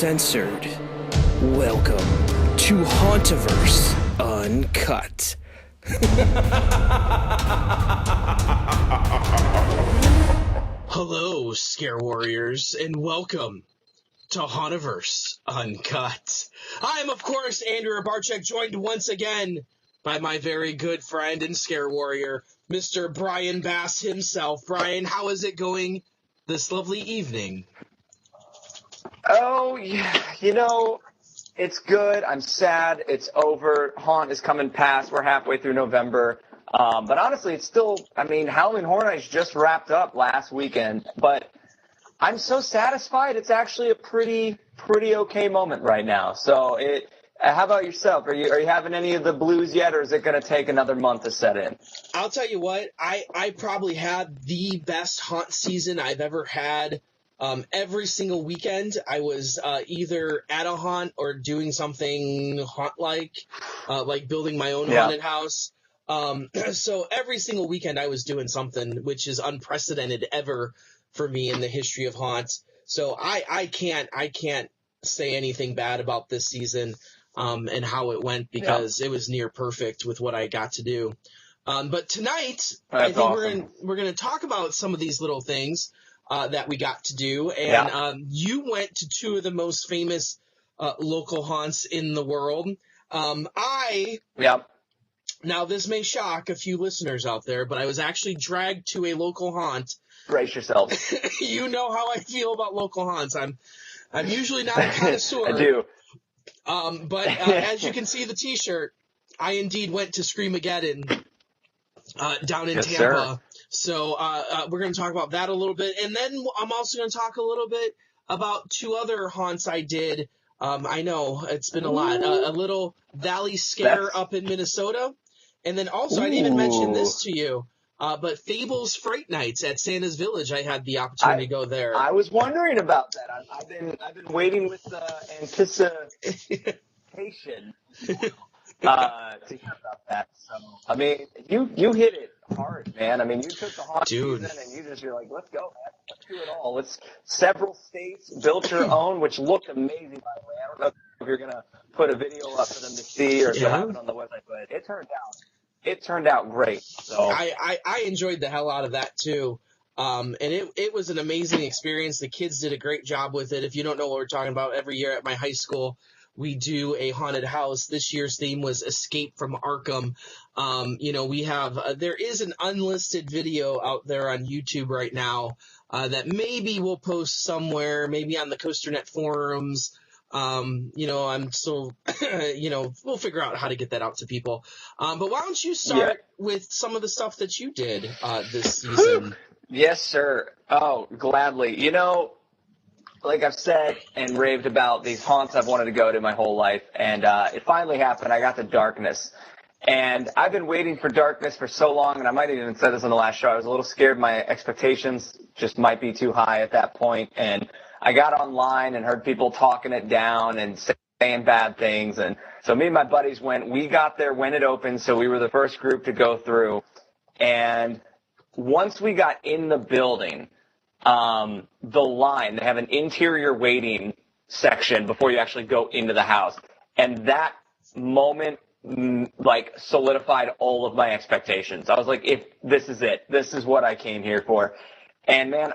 uncensored. Welcome to Hauntoverse Uncut. Hello, Scare Warriors, and welcome to Hauntoverse Uncut. I am, of course, Andrew Barczyk, joined once again by my very good friend and Scare Warrior, Mr. Brian Bass himself. Brian, how is it going this lovely evening? Oh, yeah, it's good. I'm sad. It's over. Haunt is coming past. We're halfway through November. But honestly, it's still, Halloween Horror Nights just wrapped up last weekend. But I'm so satisfied. It's actually a pretty okay moment right now. So how about yourself? Are you having any of the blues yet, or is it going to take another month to set in? I'll tell you what, I probably had the best haunt season I've ever had. Every single weekend, I was either at a haunt or doing something haunt-like, like building my own haunted house. So every single weekend, I was doing something, which is unprecedented ever for me in the history of haunts. So I can't say anything bad about this season and how it went, because it was near perfect with what I got to do. But tonight, I think awesome. we're gonna talk about some of these little things that we got to do, and you went to two of the most famous local haunts in the world. Now this may shock a few listeners out there, but I was actually dragged to a local haunt. Brace yourself. You know how I feel about local haunts. I'm usually not a connoisseur. I do. But as you can see the T-shirt, I indeed went to Scream-a-Geddon down in Tampa. Sir. So we're going to talk about that a little bit. And then I'm also going to talk a little bit about two other haunts I did. I know it's been a lot. A little ValleyScare up in Minnesota. And then also, I didn't even mention this to you, but Fables Fright nights at Santa's Village. I had the opportunity to go there. I was wondering about that. I've been waiting with anticipation to hear about that. So you hit it hard, man. You took the haunt season and you're like, let's go, man. Let's do it all. Let's several states, built your own, which looked amazing, by the way. I don't know if you're gonna put a video up for them to see or if you'll have it on the website, but it turned out great. So I enjoyed the hell out of that too. And it was an amazing experience. The kids did a great job with it. If you don't know what we're talking about, every year at my high school, we do a haunted house. This year's theme was Escape from Arkham. We have there is an unlisted video out there on YouTube right now that maybe we'll post somewhere, maybe on the COASTER-net forums. I'm still, we'll figure out how to get that out to people. But why don't you start with some of the stuff that you did this season? Yes, sir. Oh, gladly. Like I've said and raved about these haunts I've wanted to go to my whole life, and it finally happened. I got to Darkness. And I've been waiting for Darkness for so long, and I might have even said this on the last show. I was a little scared my expectations just might be too high at that point, and I got online and heard people talking it down and saying bad things. And so me and my buddies went. We got there when it opened, so we were the first group to go through. And once we got in the building, the line, they have an interior waiting section before you actually go into the house. And that moment, solidified all of my expectations. I was like, if this is it, this is what I came here for. And man,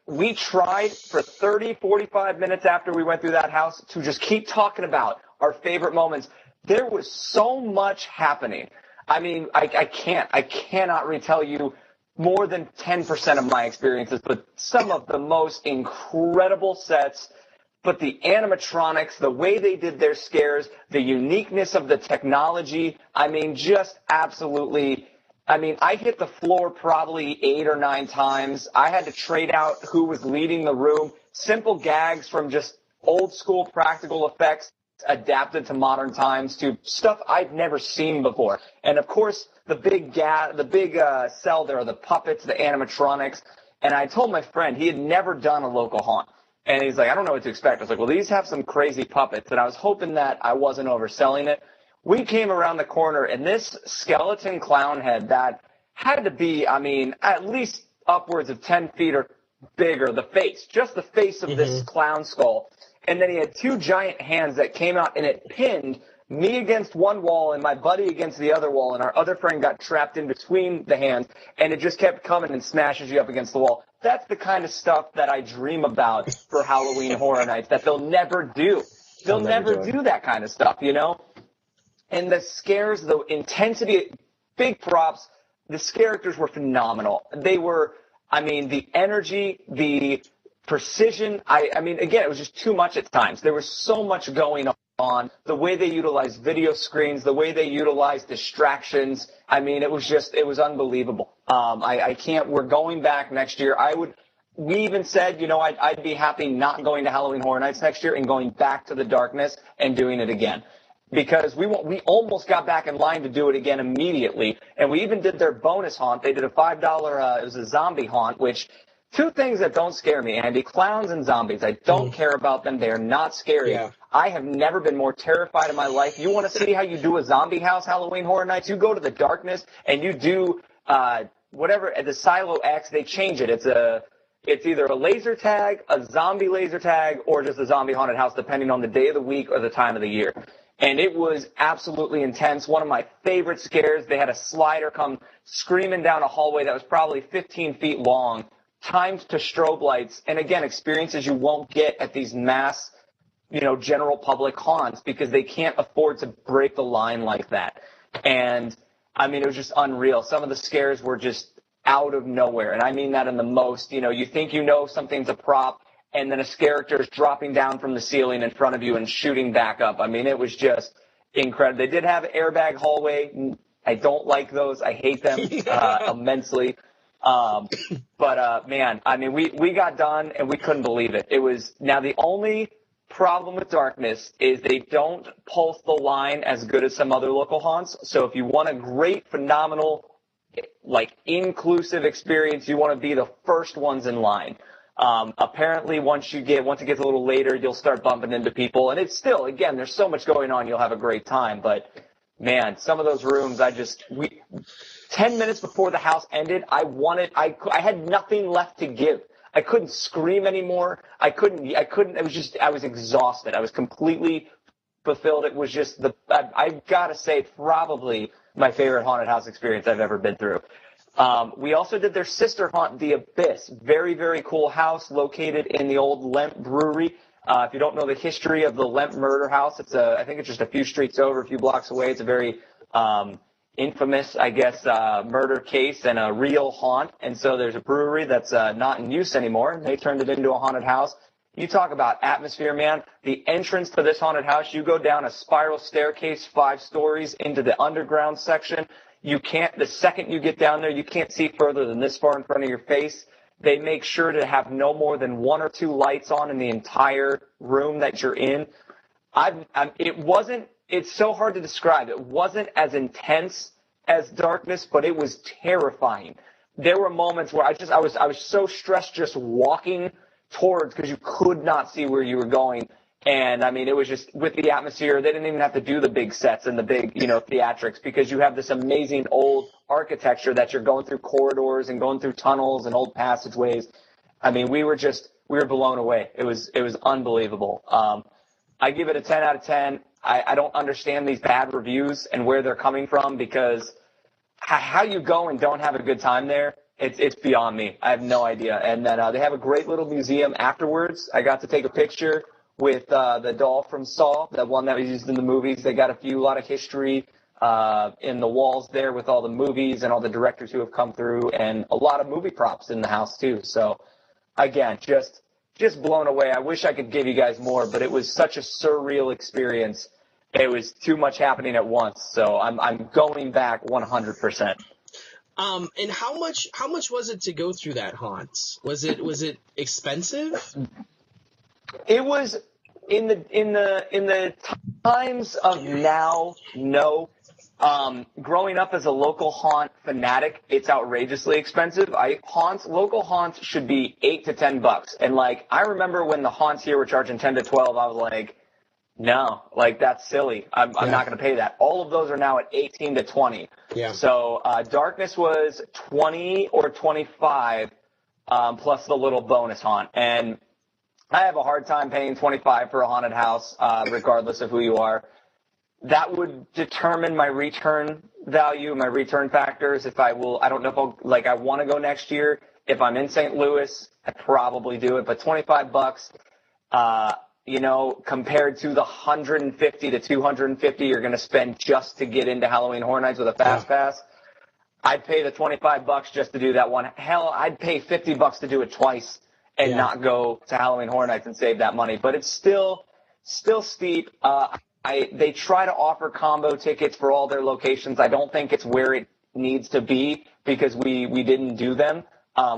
we tried for 30, 45 minutes after we went through that house to just keep talking about our favorite moments. There was so much happening. I cannot retell you more than 10% of my experiences, but some of the most incredible sets. But the animatronics, the way they did their scares, the uniqueness of the technology, just absolutely. I hit the floor probably 8 or 9 times. I had to trade out who was leading the room. Simple gags from just old school practical effects adapted to modern times to stuff I'd never seen before. And of course, the big sell there are the puppets, the animatronics. And I told my friend he had never done a local haunt. And he's like, I don't know what to expect. I was like, well, these have some crazy puppets. And I was hoping that I wasn't overselling it. We came around the corner, and this skeleton clown head that had to be, at least upwards of 10 feet or bigger, the face, just the face of this clown skull. and then he had two giant hands that came out, and it pinned me against one wall and my buddy against the other wall, and our other friend got trapped in between the hands, and it just kept coming and smashes you up against the wall. That's the kind of stuff that I dream about for Halloween Horror Nights that they'll never do. They'll never do that kind of stuff, you know? And the scares, the intensity, big props, the characters were phenomenal. They were, I mean, the energy, the precision, I mean, again, it was just too much at times. There was so much going on, the way they utilized video screens, the way they utilized distractions. I mean, it was unbelievable. I can't, we're going back next year. We even said, you know, I'd be happy not going to Halloween Horror Nights next year and going back to the darkness and doing it again. Because we almost got back in line to do it again immediately. And we even did their bonus haunt. They did a $5, it was a zombie haunt, which, two things that don't scare me, Andy, clowns and zombies. I don't care about them. They are not scary. Yeah. I have never been more terrified in my life. You want to see how you do a zombie house Halloween Horror Nights? You go to the darkness and you do whatever, at the Silo X, they change it. It's either a laser tag, a zombie laser tag, or just a zombie haunted house, depending on the day of the week or the time of the year. And it was absolutely intense. One of my favorite scares, they had a slider come screaming down a hallway that was probably 15 feet long, timed to strobe lights, and again, experiences you won't get at these mass, you know, general public haunts because they can't afford to break the line like that. And, I mean, it was just unreal. Some of the scares were just out of nowhere, and I mean that in the most, you know, you think you know something's a prop, and then a character is dropping down from the ceiling in front of you and shooting back up. I mean, it was just incredible. They did have airbag hallway. I don't like those. I hate them immensely. But man, I mean, we got done and we couldn't believe it. It was, now the only problem with darkness is they don't pulse the line as good as some other local haunts. So if you want a great, phenomenal, like inclusive experience, you want to be the first ones in line. Apparently once it gets a little later, you'll start bumping into people, and it's still, again, there's so much going on, you'll have a great time, but man, some of those rooms, 10 minutes before the house ended, I had nothing left to give. I couldn't scream anymore. I couldn't, I was exhausted. I was completely fulfilled. It was just I've got to say, probably my favorite haunted house experience I've ever been through. We also did their sister haunt, The Abyss. Very, very cool house located in the old Lemp Brewery. If you don't know the history of the Lemp murder house, I think it's just a few streets over, a few blocks away. It's a very infamous, I guess, murder case and a real haunt. And so there's a brewery that's not in use anymore, and they turned it into a haunted house. You talk about atmosphere, man. The entrance to this haunted house, you go down a spiral staircase 5 stories into the underground section. The second you get down there, you can't see further than this far in front of your face. They make sure to have no more than 1 or 2 lights on in the entire room that you're in. It's so hard to describe. It wasn't as intense as darkness, but it was terrifying. There were moments where I was so stressed just walking towards, because you could not see where you were going. And, I mean, it was just, with the atmosphere, they didn't even have to do the big sets and the big, you know, theatrics, because you have this amazing old architecture that you're going through corridors and going through tunnels and old passageways. I mean, we were blown away. It was unbelievable. I give it a 10 out of 10. I don't understand these bad reviews and where they're coming from, because how you go and don't have a good time there, it's beyond me. I have no idea. And then they have a great little museum afterwards. I got to take a picture with the doll from Saw, the one that was used in the movies. They got a lot of history in the walls there with all the movies and all the directors who have come through, and a lot of movie props in the house too. So, again, just blown away. I wish I could give you guys more, but it was such a surreal experience. It was too much happening at once. So I'm going back 100%. And how much was it to go through that haunt? Was it expensive? It was in the times of now, no. Growing up as a local haunt fanatic, it's outrageously expensive. Local haunts should be $8 to $10, and like I remember when the haunts here were charging $10 to $12, I was like, no, like that's silly. I'm not going to pay that. All of those are now at $18 to $20. Yeah. So Darkness was $20 or $25 plus the little bonus haunt, and I have a hard time paying $25 for a haunted house, regardless of who you are. That would determine my return value, my return factors. I don't know if I want to go next year. If I'm in St. Louis, I probably do it. But $25, compared to the $150 to $250 you're going to spend just to get into Halloween Horror Nights with a fast pass, I'd pay the $25 just to do that one. Hell, I'd pay $50 to do it twice and not go to Halloween Horror Nights and save that money. But it's still steep. They try to offer combo tickets for all their locations. I don't think it's where it needs to be because we didn't do them.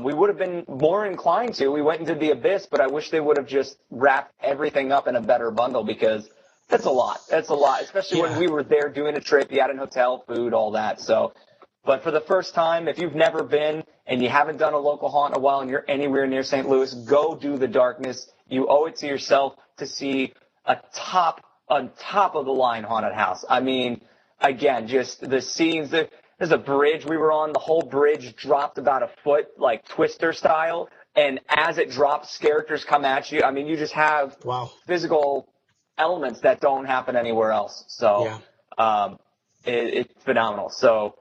We would have been more inclined to. We went into the Abyss, but I wish they would have just wrapped everything up in a better bundle because that's a lot. That's a lot, especially when we were there doing a trip. You had an hotel, food, all that. So, but for the first time, if you've never been and you haven't done a local haunt in a while and you're anywhere near St. Louis, go do the Darkness. You owe it to yourself to see a top of the line haunted house. I mean, again, just the scenes. There's a bridge we were on. The whole bridge dropped about a foot, like Twister style. And as it drops, characters come at you. I mean, you just have physical elements that don't happen anywhere else. So it's phenomenal. So,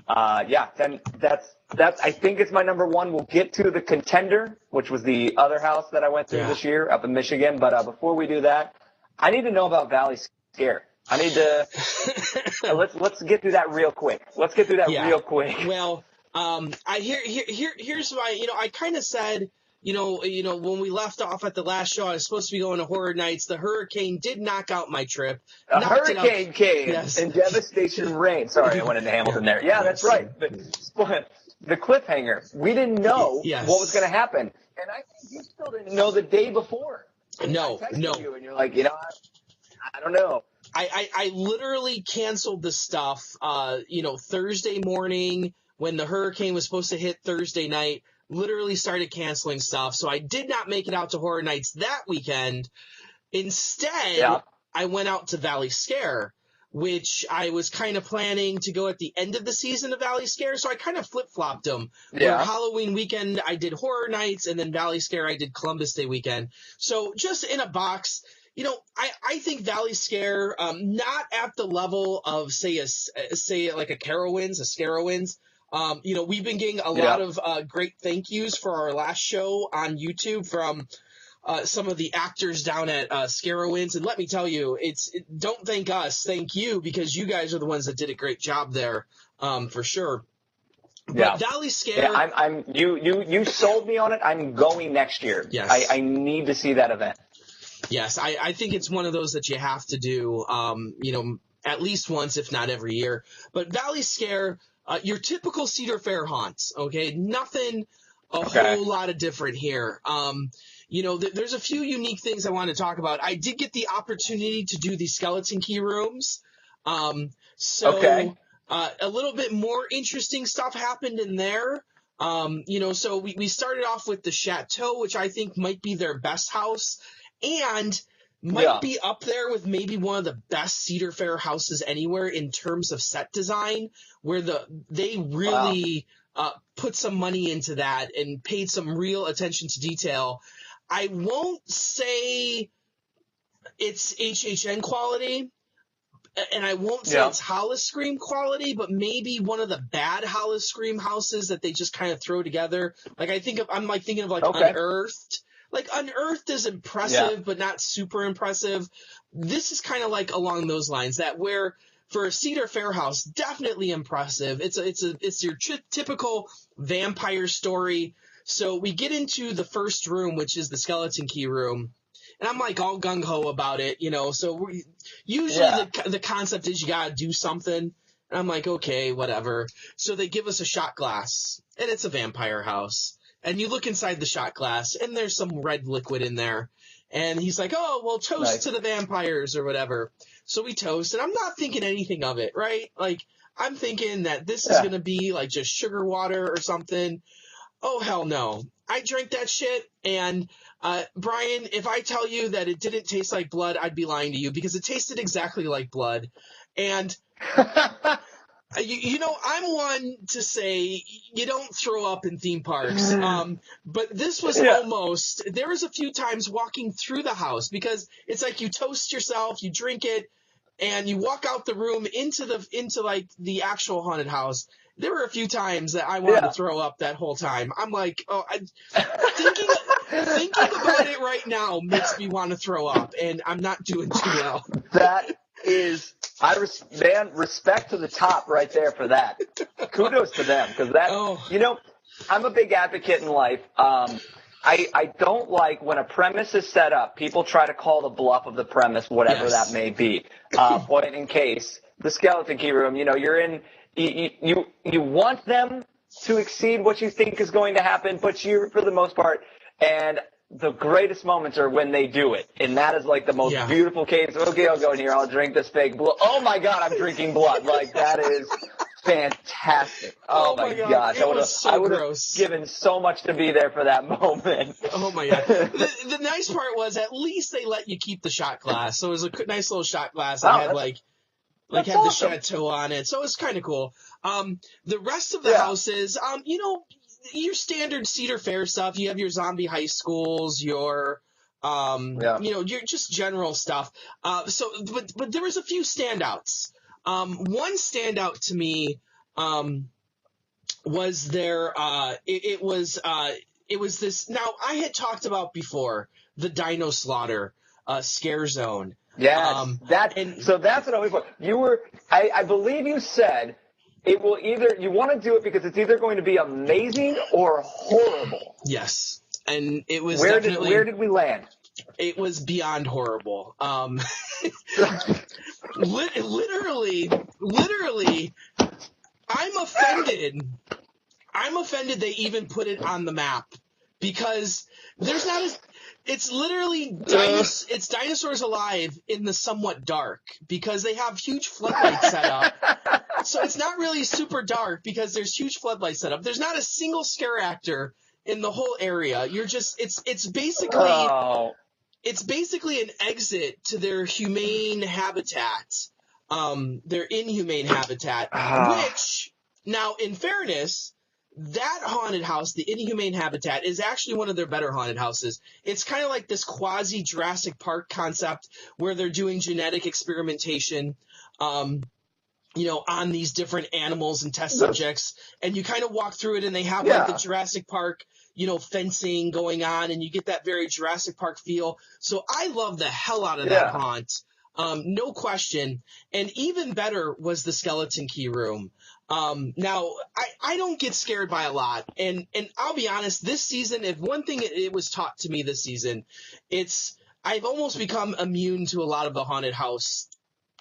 then that's I think it's my number one. We'll get to the Contender, which was the other house that I went through this year up in Michigan. But before we do that, I need to know about ValleyScare. I need to let's get through that real quick. Real quick. Well, here's my, I kind of said, when we left off at the last show, I was supposed to be going to Horror Nights. The hurricane did knock out my trip. A hurricane came and devastation reigned. Sorry, I went into Hamilton there. Yeah, that's right. The cliffhanger. We didn't know what was going to happen, and I think you still didn't know the day before. No. You and you're like, I don't know. I literally canceled the stuff, Thursday morning when the hurricane was supposed to hit Thursday night, literally started canceling stuff. So I did not make it out to Horror Nights that weekend. Instead, I went out to ValleyScare, which I was kind of planning to go at the end of the season of ValleyScare. So I kind of flip-flopped them. Where Halloween weekend, I did Horror Nights, and then ValleyScare, I did Columbus Day weekend. So just in a box, I think ValleyScare, not at the level of, say like a Scarowinds. We've been getting a lot of great thank yous for our last show on YouTube from some of the actors down at Scarowinds. And let me tell you, don't thank us, thank you, because you guys are the ones that did a great job there, for sure. But ValleyScare, you sold me on it. I'm going next year. Yes. I need to see that event. Yes, I think it's one of those that you have to do, at least once, if not every year. But ValleyScare, your typical Cedar Fair haunts, okay? Nothing whole lot of different here. There's a few unique things I want to talk about. I did get the opportunity to do the skeleton key rooms. A little bit more interesting stuff happened in there. So we started off with the Chateau, which I think might be their best house. And might be up there with maybe one of the best Cedar Fair houses anywhere in terms of set design, where they really put some money into that and paid some real attention to detail. I won't say it's HHN quality, and I won't say it's Howl-O-Scream quality, but maybe one of the bad Howl-O-Scream houses that they just kind of throw together. Like I'm thinking of Unearthed. Like, Unearthed is impressive, but not super impressive. This is kind of like along those lines, that where for a Cedar Fair house, definitely impressive. It's your typical vampire story. So we get into the first room, which is the skeleton key room, and I'm like all gung ho about it, So usually the concept is you gotta do something, and I'm like, okay, whatever. So they give us a shot glass, and it's a vampire house. And you look inside the shot glass, and there's some red liquid in there. And he's like, oh, well, toast to the vampires or whatever. So we toast, and I'm not thinking anything of it, right? Like, I'm thinking that this is going to be like just sugar water or something. Oh, hell no. I drank that shit, and Brian, if I tell you that it didn't taste like blood, I'd be lying to you, because it tasted exactly like blood. And I'm one to say you don't throw up in theme parks. But this was almost, there was a few times walking through the house because it's like you toast yourself, you drink it, and you walk out the room into like the actual haunted house. There were a few times that I wanted to throw up that whole time. I'm like, thinking about it right now makes me want to throw up, and I'm not doing too well. That is, respect to the top right there for that. Kudos to them, because I'm a big advocate in life. I don't like when a premise is set up, people try to call the bluff of the premise, whatever that may be. Point in case, the skeleton key room, you're in, you want them to exceed what you think is going to happen, but you, for the most part, and the greatest moments are when they do it. And that is like the most beautiful case. Okay, I'll go in here. I'll drink this fake blood. Oh my God, I'm drinking blood. Like, that is fantastic. Oh my gosh. I would have given so much to be there for that moment. Oh my God. The nice part was at least they let you keep the shot glass. So it was a nice little shot glass that had had awesome. The chateau on it. So it was kind of cool. The rest of the houses, your standard Cedar Fair stuff. You have your zombie high schools, your your just general stuff. But there was a few standouts. One standout to me was there. It was this. Now I had talked about before the Dino Slaughter scare zone. Yes, so that's what I was. I believe you said. It will either, you want to do it because it's either going to be amazing or horrible. Yes. And it was where did we land? It was beyond horrible. Literally, I'm offended they even put it on the map because there's not as, it's literally it's dinosaurs alive in the somewhat dark because they have huge floodlights set up. So it's not really super dark because there's huge floodlights set up. There's not a single scare actor in the whole area. You're just it's basically an exit to their humane habitat. Their inhumane habitat, which now in fairness, that haunted house, the Inhumane Habitat, is actually one of their better haunted houses. It's kind of like this quasi-Jurassic Park concept where they're doing genetic experimentation, on these different animals and test subjects. And you kind of walk through it and they have like the Jurassic Park, fencing going on, and you get that very Jurassic Park feel. So I love the hell out of that haunt. No question. And even better was the Skeleton Key Room. Now, I don't get scared by a lot. And I'll be honest, this season, if one thing it was taught to me this season, I've almost become immune to a lot of the haunted house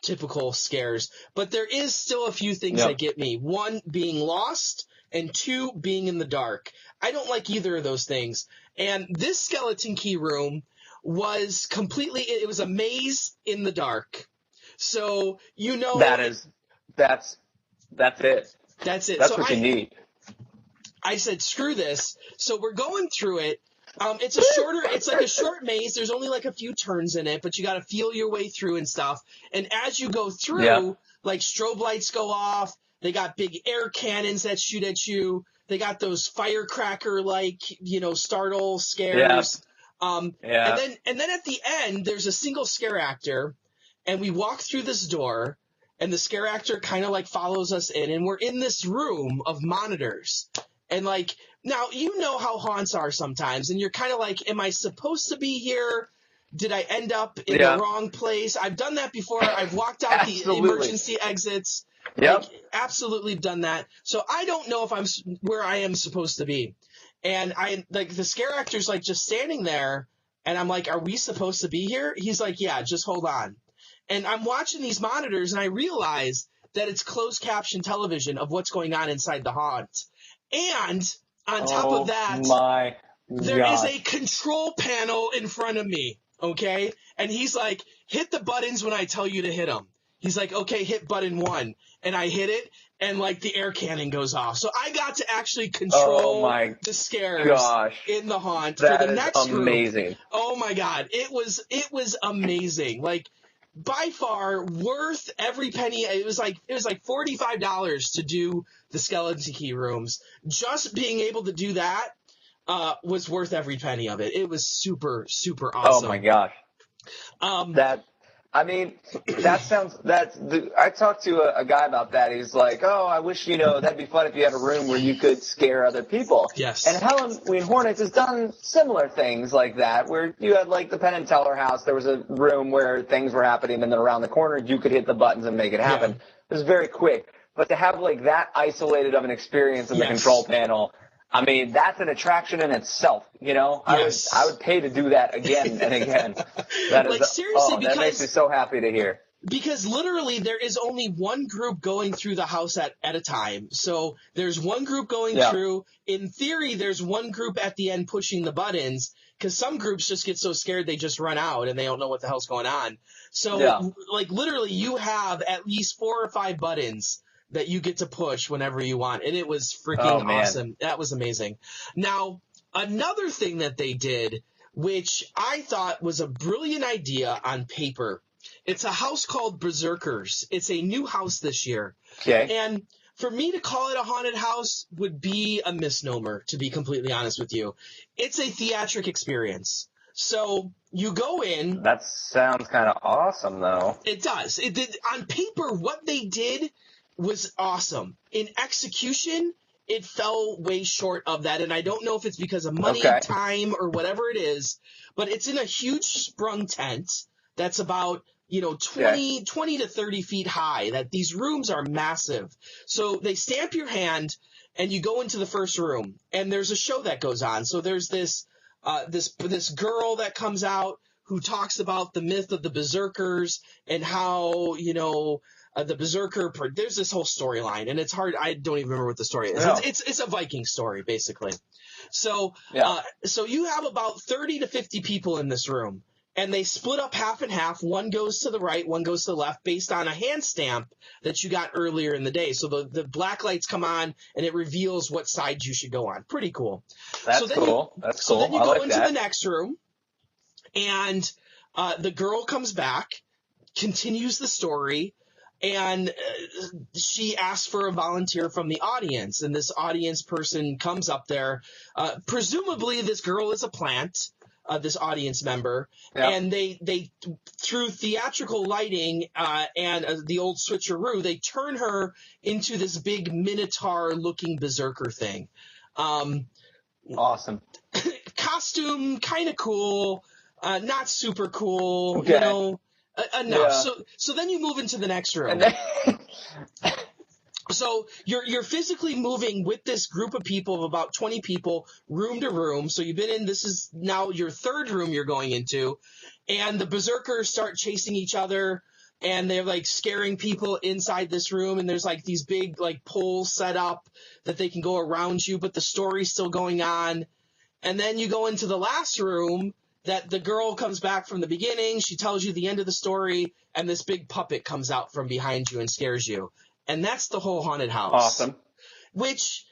typical scares. But there is still a few things that get me. One, being lost, and two, being in the dark. I don't like either of those things. And this Skeleton Key Room was completely, it was a maze in the dark. So, that's it. That's it. That's so what you need. I said, screw this. So we're going through it. It's like a short maze. There's only like a few turns in it, but you got to feel your way through and stuff. And as you go through, like strobe lights go off. They got big air cannons that shoot at you. They got those firecracker startle scares. And then at the end, there's a single scare actor, and we walk through this door. And the scare actor kind of like follows us in, and we're in this room of monitors. And like, now you know how haunts are sometimes, and you're kind of like, am I supposed to be here? Did I end up in the wrong place? I've done that before. I've walked out the emergency exits. Yep. Like, absolutely done that. So I don't know if I'm where I am supposed to be. And the scare actor's like just standing there, and I'm like, are we supposed to be here? He's like, yeah, just hold on. And I'm watching these monitors, and I realize that it's closed caption television of what's going on inside the haunt. And on top of that, there is a control panel in front of me, okay? And he's like, hit the buttons when I tell you to hit them. He's like, okay, hit button 1. And I hit it, and like the air cannon goes off. So I got to actually control the scares in the haunt for the next group. Amazing. Oh my God. It was amazing. Like, by far worth every penny. It was like $45 to do the Skeleton Key rooms. Just being able to do that was worth every penny of it. It was super, super awesome. Oh my gosh. I talked to a guy about that. He's like, oh, I wish, that'd be fun if you had a room where you could scare other people. Yes. And Halloween Hornets has done similar things like that, where you had like the Penn and Teller house. There was a room where things were happening, and then around the corner you could hit the buttons and make it happen. Yeah. It was very quick. But to have like that isolated of an experience in the control panel, I mean, that's an attraction in itself, Yes. I would pay to do that again and again. Seriously, because that makes me so happy to hear. Because literally there is only one group going through the house at a time. So there's one group going through. In theory, there's one group at the end pushing the buttons, because some groups just get so scared they just run out and they don't know what the hell's going on. So literally you have at least 4 or 5 buttons that you get to push whenever you want. And it was freaking awesome. That was amazing. Now, another thing that they did, which I thought was a brilliant idea on paper, it's a house called Berserkers. It's a new house this year. Okay. And for me to call it a haunted house would be a misnomer, to be completely honest with you. It's a theatric experience. So you go in. That sounds kind of awesome, though. It does. It did. On paper, what they did was awesome. In execution, it fell way short of that, and I don't know if it's because of money, time, or whatever it is, but it's in a huge sprung tent that's about 20 to 30 feet high. That these rooms are massive. So they stamp your hand, and you go into the first room, and there's a show that goes on. So there's this girl that comes out who talks about the myth of the Berserkers and how the Berserker, there's this whole storyline, and it's hard. I don't even remember what the story is. No. It's a Viking story, basically. So, so you have about 30 to 50 people in this room, and they split up half and half. One goes to the right, one goes to the left, based on a hand stamp that you got earlier in the day. So the black lights come on, and it reveals what side you should go on. Pretty cool. That's cool. That's cool. So then you go into the next room, and the girl comes back, continues the story, and she asks for a volunteer from the audience, and this audience person comes up there. Presumably this girl is a plant, this audience member, and they through theatrical lighting and the old switcheroo, they turn her into this big minotaur-looking berserker thing. Awesome. Costume, kind of cool, not super cool, Okay. Enough. Yeah. So then you move into the next room. So you're physically moving with this group of people of about 20 people, room to room. So you've been in, this is now your third room you're going into, and the berserkers start chasing each other, and they're like scaring people inside this room, and there's like these big like poles set up that they can go around you, but the story's still going on. And then you go into the last room that the girl comes back from the beginning, she tells you the end of the story, and this big puppet comes out from behind you and scares you. And that's the whole haunted house. Awesome. Which,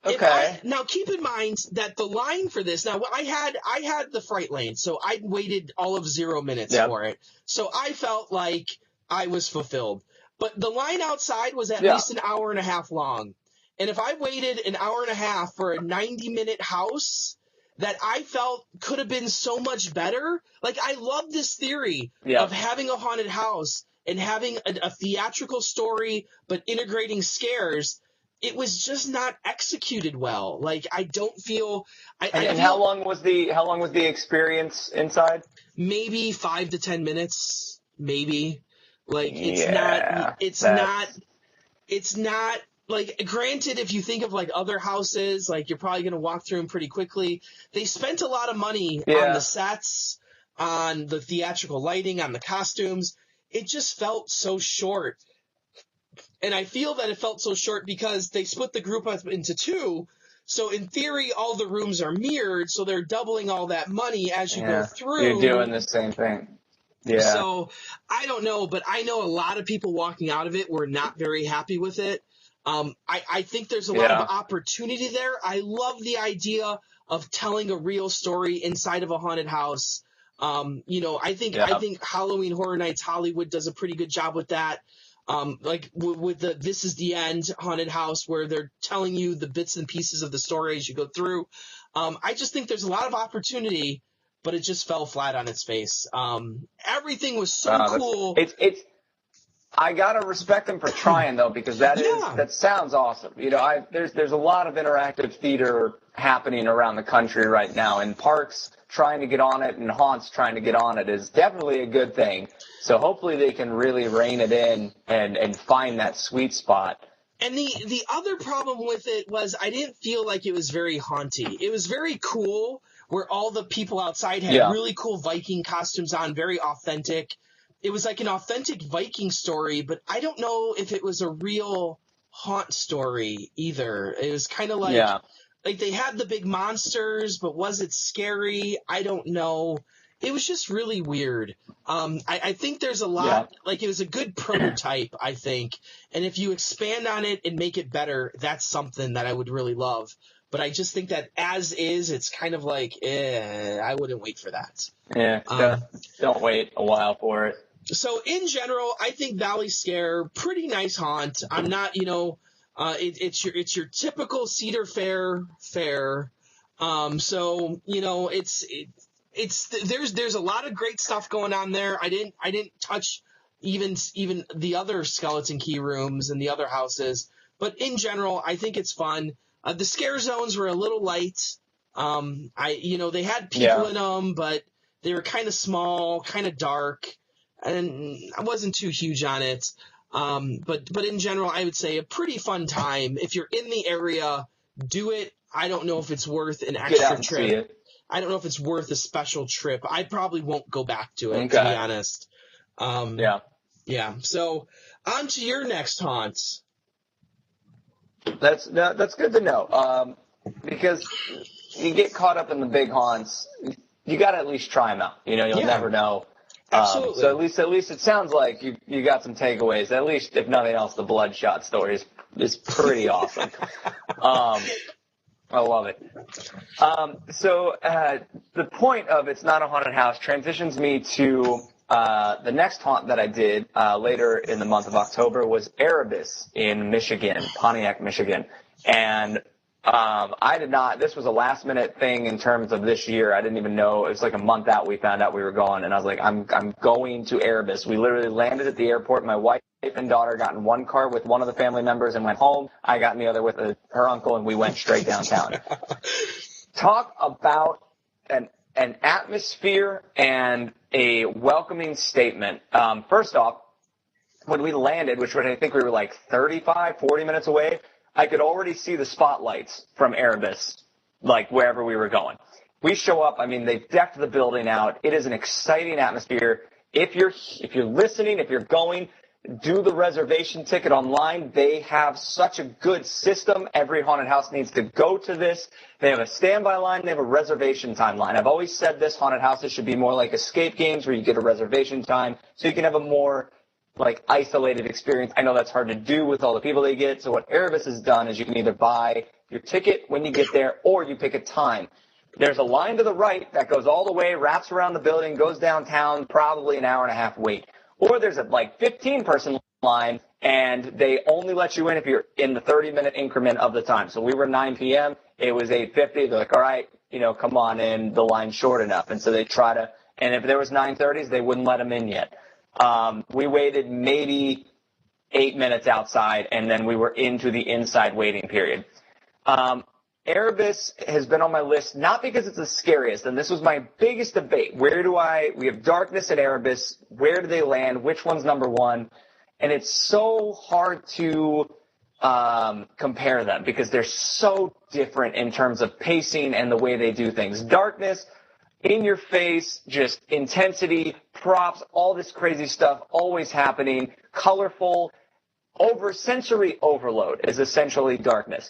now keep in mind that the line for this, now I had the fright lane, so I waited all of 0 minutes for it. So I felt like I was fulfilled. But the line outside was at least an hour and a half long. And if I waited an hour and a half for a 90-minute house that I felt could have been so much better. Like, I love this theory of having a haunted house and having a theatrical story, but integrating scares. It was just not executed well. Like, I don't feel. How long was the experience inside? Maybe 5 to 10 minutes. Maybe. Like, it's not. Like, granted, if you think of, like, other houses, like, you're probably going to walk through them pretty quickly. They spent a lot of money on the sets, on the theatrical lighting, on the costumes. It just felt so short. And I feel that it felt so short because they split the group up into two. So, in theory, all the rooms are mirrored, so they're doubling all that money as you go through. You're doing the same thing. Yeah. So, I don't know, but I know a lot of people walking out of it were not very happy with it. I think there's a lot of opportunity there. I love the idea of telling a real story inside of a haunted house. I think Halloween Horror Nights Hollywood does a pretty good job with that. With the This Is the End haunted house, where they're telling you the bits and pieces of the story as you go through. I just think there's a lot of opportunity, but it just fell flat on its face. Everything was so cool. I gotta respect them for trying though, because that sounds awesome. There's a lot of interactive theater happening around the country right now, and parks trying to get on it and haunts trying to get on it is definitely a good thing. So hopefully they can really rein it in and find that sweet spot. And the other problem with it was I didn't feel like it was very haunty. It was very cool, where all the people outside had really cool Viking costumes on, very authentic. It was like an authentic Viking story, but I don't know if it was a real haunt story either. It was kind of like they had the big monsters, but was it scary? I don't know. It was just really weird. I think there's a lot, it was a good prototype, I think. And if you expand on it and make it better, that's something that I would really love. But I just think that as is, it's kind of like, I wouldn't wait for that. Yeah, don't wait a while for it. So in general, I think ValleyScare, pretty nice haunt. I'm not, it's your typical Cedar Fair fare. There's a lot of great stuff going on there. I didn't touch even the other Skeleton Key rooms and the other houses, but in general, I think it's fun. The scare zones were a little light. They had people in them, but they were kind of small, kind of dark. And I wasn't too huge on it. But in general, I would say a pretty fun time. If you're in the area, do it. I don't know if it's worth an extra trip. I don't know if it's worth a special trip. I probably won't go back to it, to be honest. Yeah. So on to your next haunts. That's good to know. Because you get caught up in the big haunts, you got to at least try them out. You'll never know. Absolutely. So at least it sounds like you got some takeaways. At least, if nothing else, the Bloodshot story is pretty awesome. I love it. So the point of It's Not a Haunted House transitions me to the next haunt that I did later in the month of October was Erebus in Michigan, Pontiac, Michigan. And this was a last minute thing in terms of this year. I didn't even know. It was like a month out we found out we were going, and I was like, I'm going to Erebus. We literally landed at the airport. My wife and daughter got in one car with one of the family members and went home. I got in the other with her uncle, and we went straight downtown. Talk about an atmosphere and a welcoming statement. First off, when we landed, which I think we were like 35, 40 minutes away, I could already see the spotlights from Erebus, like wherever we were going. We show up. I mean, they've decked the building out. It is an exciting atmosphere. If you're listening, if you're going, do the reservation ticket online. They have such a good system. Every haunted house needs to go to this. They have a standby line. They have a reservation time line. I've always said this, haunted houses should be more like escape games where you get a reservation time so you can have a more isolated experience. I know that's hard to do with all the people they get. So what Erebus has done is you can either buy your ticket when you get there or you pick a time. There's a line to the right that goes all the way, wraps around the building, goes downtown, probably an hour and a half wait. Or there's a 15-person line, and they only let you in if you're in the 30-minute increment of the time. So we were 9 p.m. It was 8:50. They're like, all right, come on in. The line's short enough. And so they try to, and if there was 9:30s, they wouldn't let them in yet. We waited maybe 8 minutes outside, and then we were into the inside waiting period. Erebus has been on my list, not because it's the scariest, and this was my biggest debate. We have Darkness and Erebus. Where do they land? Which one's number one? And it's so hard to compare them because they're so different in terms of pacing and the way they do things. Darkness, in your face, just intensity, props, all this crazy stuff always happening, colorful, sensory overload is essentially Darkness.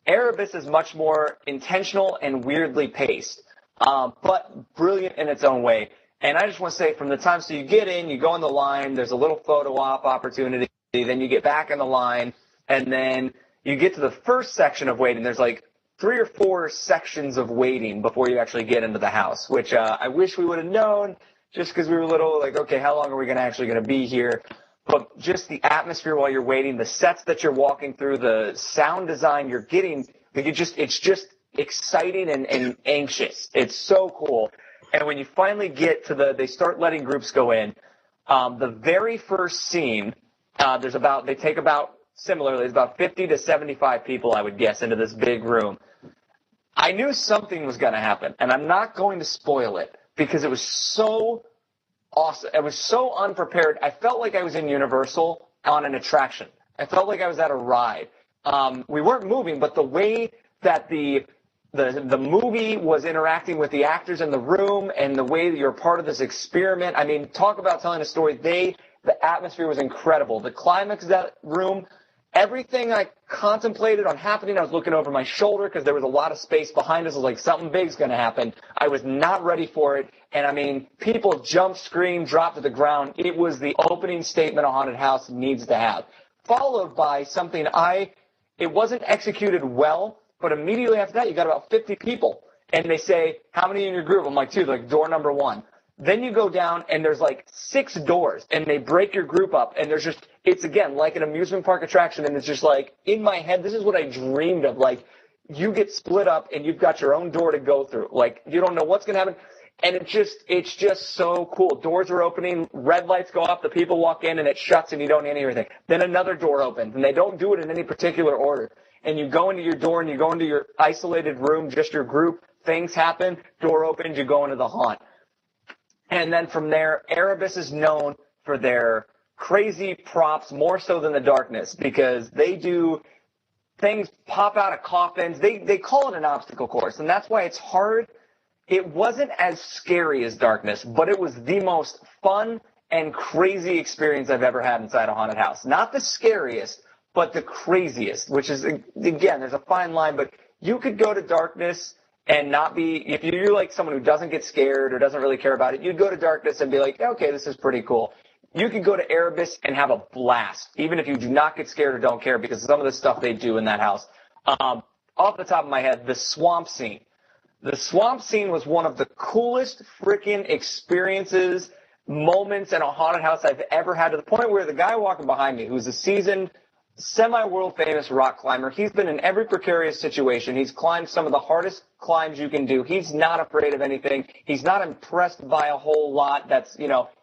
Erebus is much more intentional and weirdly paced, but brilliant in its own way. And I just want to say, from the time, so you get in, you go in the line, there's a little photo op opportunity, then you get back in the line, and then you get to the first section of waiting. There's 3 or 4 sections of waiting before you actually get into the house, which I wish we would have known just because we were little, like, okay, how long are we actually going to be here? But just the atmosphere while you're waiting, the sets that you're walking through, the sound design you're getting, like it's just exciting and anxious. It's so cool. And when you finally get to they start letting groups go in, the very first scene, there's about 50 to 75 people, I would guess, into this big room. I knew something was going to happen, and I'm not going to spoil it because it was so awesome. It was so unprepared. I felt like I was in Universal on an attraction. I felt like I was at a ride. We weren't moving, but the way that the movie was interacting with the actors in the room and the way that you're part of this experiment, I mean, talk about telling a story. The atmosphere was incredible. The climax of that room, everything I contemplated on happening, I was looking over my shoulder because there was a lot of space behind us. I was like, something big's going to happen. I was not ready for it. And, I mean, people jumped, screamed, dropped to the ground. It was the opening statement a haunted house needs to have. Followed by something it wasn't executed well, but immediately after that, you got about 50 people. And they say, how many in your group? I'm like, 2, like door number 1. Then you go down, and there's like 6 doors, and they break your group up, and it's again like an amusement park attraction, and it's just like, in my head, this is what I dreamed of. Like, you get split up, and you've got your own door to go through. Like, you don't know what's going to happen, and it's just so cool. Doors are opening, red lights go up, the people walk in, and it shuts, and you don't hear anything. Then another door opens, and they don't do it in any particular order. And you go into your door, and you go into your isolated room, just your group, things happen, door opens, you go into the haunt. And then from there, Erebus is known for their crazy props more so than the darkness because they do things pop out of coffins. They call it an obstacle course, and that's why it's hard. It wasn't as scary as darkness, but it was the most fun and crazy experience I've ever had inside a haunted house. Not the scariest, but the craziest, which is, again, there's a fine line, but you could go to darkness and not be, if you're like someone who doesn't get scared or doesn't really care about it, you'd go to darkness and be like, okay, this is pretty cool. You could go to Erebus and have a blast, even if you do not get scared or don't care, because some of the stuff they do in that house. Off the top of my head, the swamp scene. The swamp scene was one of the coolest freaking experiences, moments in a haunted house I've ever had, to the point where the guy walking behind me, who's a seasoned, semi-world famous rock climber, he's been in every precarious situation. He's climbed some of the hardest climbs you can do. He's not afraid of anything. He's not impressed by a whole lot. That's,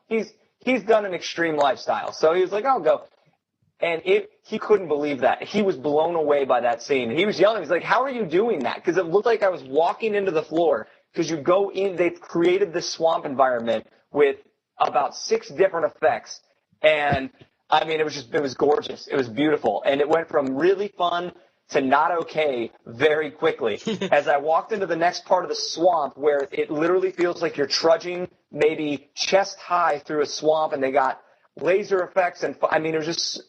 he's done an extreme lifestyle. So he was like, I'll go. And he couldn't believe that. He was blown away by that scene. And he was yelling. He's like, how are you doing that? Because it looked like I was walking into the floor. Because you go in, they've created this swamp environment with about 6 different effects. And I mean, it was gorgeous. It was beautiful. And it went from really fun to not okay very quickly. As I walked into the next part of the swamp where it literally feels like you're trudging maybe chest high through a swamp, and they got laser effects. And I mean, it was just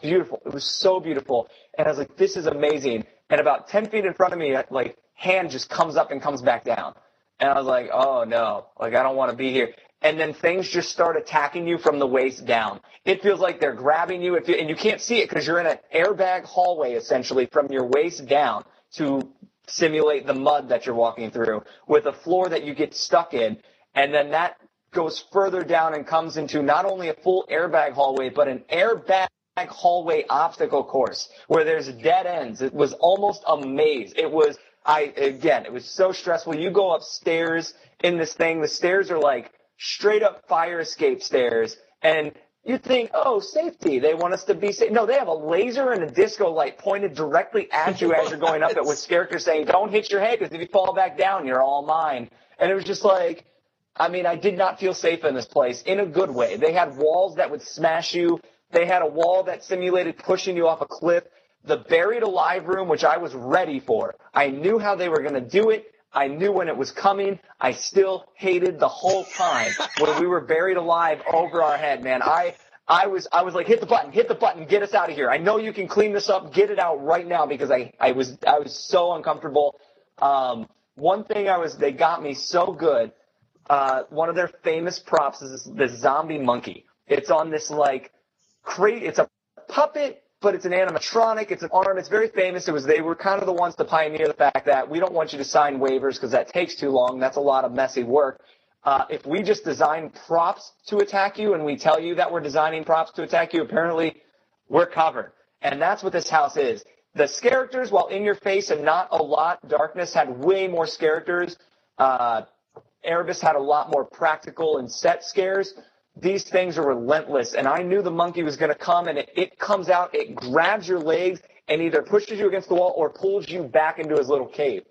beautiful. It was so beautiful. And I was like, this is amazing. And about 10 feet in front of me, like, hand just comes up and comes back down. And I was like, oh no, like, I don't want to be here. And then things just start attacking you from the waist down. It feels like they're grabbing you, and you can't see it because you're in an airbag hallway, essentially, from your waist down to simulate the mud that you're walking through, with a floor that you get stuck in. And then that goes further down and comes into not only a full airbag hallway, but an airbag hallway obstacle course where there's dead ends. It was almost a maze. It was so stressful. You go upstairs in this thing. The stairs are like straight up fire escape stairs, and you think, oh, safety, they want us to be safe. No, they have a laser and a disco light pointed directly at you as you're going up it, with characters saying, don't hit your head, because if you fall back down, you're all mine. And it was just like, I mean, I did not feel safe in this place in a good way. They had walls that would smash you. They had a wall that simulated pushing you off a cliff. The buried alive room, which I was ready for. I knew how they were going to do it. I knew when it was coming. I still hated the whole time when we were buried alive over our head, man. I was like, hit the button, get us out of here. I know you can clean this up, get it out right now, because I was so uncomfortable. One thing they got me so good. One of their famous props is this zombie monkey. It's on this like crate. It's a puppet but it's an animatronic. It's an arm. It's very famous. They were kind of the ones to pioneer the fact that we don't want you to sign waivers because that takes too long. That's a lot of messy work. If we just design props to attack you and we tell you that we're designing props to attack you, apparently we're covered. And that's what this house is. The characters, while in your face and not a lot, Darkness had way more characters. Erebus had a lot more practical and set scares. These things are relentless, and I knew the monkey was going to come, and it comes out, it grabs your legs, and either pushes you against the wall or pulls you back into his little cave.